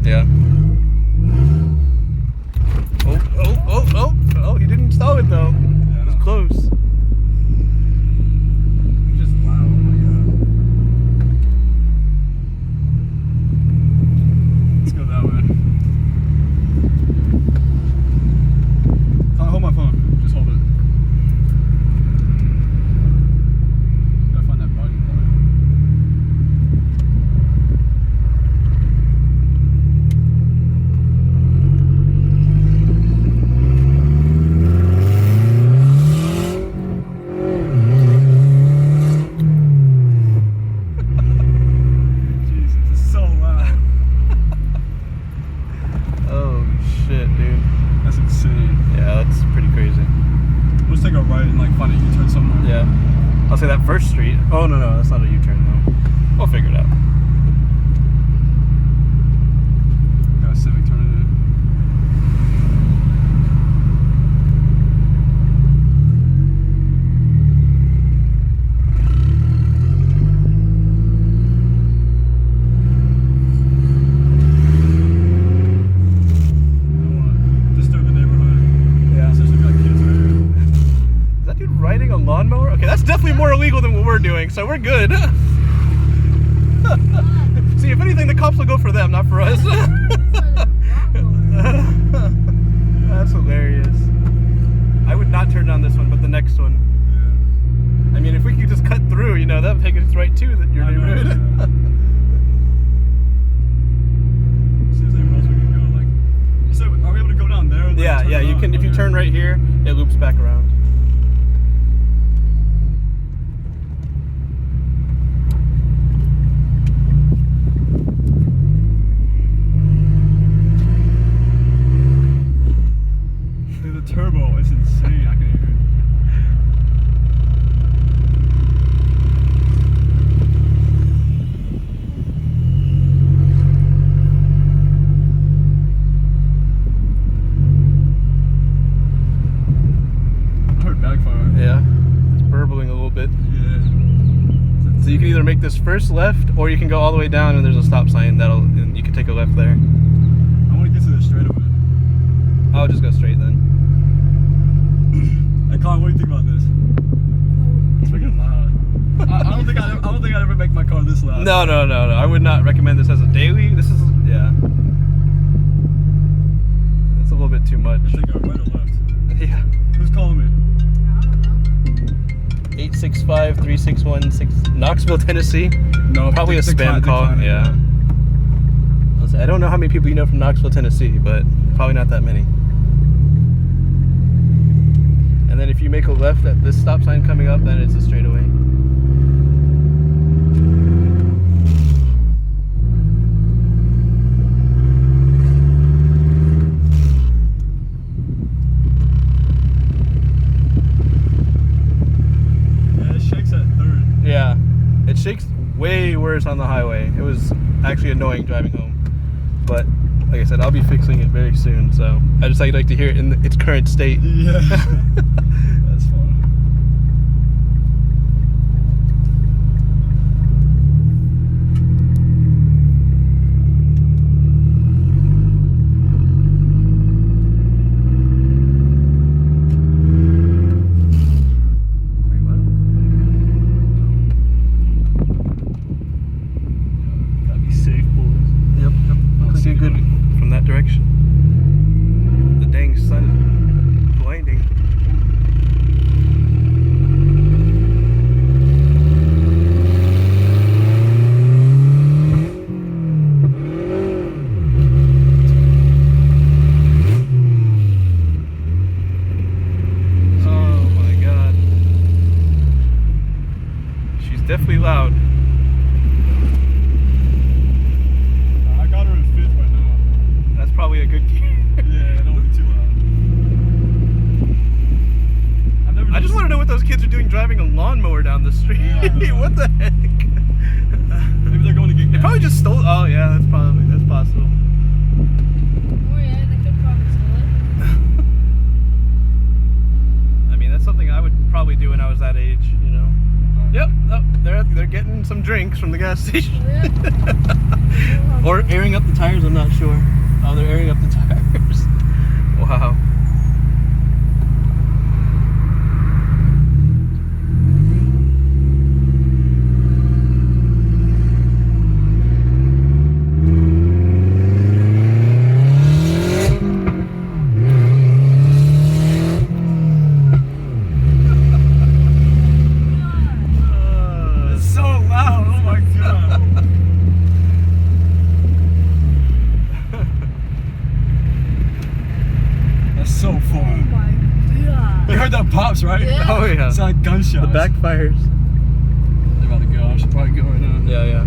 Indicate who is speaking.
Speaker 1: Yeah. Oh, he didn't stall it though.
Speaker 2: Yeah,
Speaker 1: it was close.
Speaker 2: It's just loud. Oh my god. Let's go that way. I'll hold my phone. Just hold it. Gotta find that buggy part.
Speaker 1: I'll say that first street. Oh, no, that's not a U-turn though. We'll figure it out.
Speaker 2: Got a Civic turning in. I don't want to disturb the neighborhood.
Speaker 1: Yeah.
Speaker 2: Especially if we got kids right here.
Speaker 1: Is that dude riding a lawnmower? Okay, that's definitely more illegal than what we're doing, so we're good. See, if anything, the cops will go for them, not for us. That's hilarious. I would not turn down this one, but the next one.
Speaker 2: Yeah.
Speaker 1: I mean, if we could just cut through, you know, that would take us right to your neighborhood.
Speaker 2: Yeah. Seems like where else we can go. Like, so are we able to go down there? And
Speaker 1: Yeah,
Speaker 2: turn
Speaker 1: you
Speaker 2: around?
Speaker 1: can. If you
Speaker 2: Okay.
Speaker 1: turn right here, it loops back around.
Speaker 2: Dude, the turbo is insane. I can hear it. I heard backfire.
Speaker 1: Yeah, it's burbling a little bit.
Speaker 2: Yeah.
Speaker 1: So you can either make this first left, or you can go all the way down, and there's a stop sign and you can take a left there.
Speaker 2: I want to get to the straightaway.
Speaker 1: I'll just go straight then.
Speaker 2: Hey, Colin, what do you think about this? It's freaking loud. I don't think I'd ever make my car this loud.
Speaker 1: No. I would not recommend this as a daily. This is, yeah. It's a little bit too much.
Speaker 2: I think I right or left.
Speaker 1: Yeah.
Speaker 2: Who's calling me?
Speaker 1: 865-3616 Knoxville, Tennessee.
Speaker 2: No,
Speaker 1: Probably a spam call. Yeah. I don't know how many people you know from Knoxville, Tennessee, but probably not that many. And then if you make a left at this stop sign coming up, then it's a straightaway.
Speaker 2: Yeah, it shakes at third.
Speaker 1: Yeah, it shakes way worse on the highway. It was actually annoying driving home. But like I said, I'll be fixing it very soon, so I just like to hear it in its current state.
Speaker 2: Yeah. That's fun.
Speaker 1: Wait, what?
Speaker 2: Gotta be safe, boys.
Speaker 1: Yep. Looks good from that direction. The dang sun is blinding. Oh my god. She's definitely loud.
Speaker 2: I got her in fifth right now.
Speaker 1: That's probably a good gear.
Speaker 2: Yeah, I don't want to be too loud.
Speaker 1: I just want to know what those kids are doing driving a lawnmower down the street.
Speaker 2: Yeah.
Speaker 1: What the heck?
Speaker 2: Maybe they're going to get
Speaker 1: They
Speaker 2: gas.
Speaker 1: probably just stole. Oh yeah, that's possible.
Speaker 3: Oh yeah, they could probably steal it.
Speaker 1: I mean, that's something I would probably do when I was that age, you know. Yep. Oh, they're getting some drinks from the gas station.
Speaker 3: Yeah.
Speaker 1: Or airing up the tires, I'm not sure. Oh, they're airing up the tires. Wow.
Speaker 2: It's so loud. Oh my god. That's so
Speaker 3: Oh
Speaker 2: fun.
Speaker 3: my god.
Speaker 2: You heard that pops, right?
Speaker 3: Yeah.
Speaker 1: Oh yeah.
Speaker 2: It's like gunshots.
Speaker 1: The backfires.
Speaker 2: They're about to go. I should probably go right now.
Speaker 1: Yeah, yeah.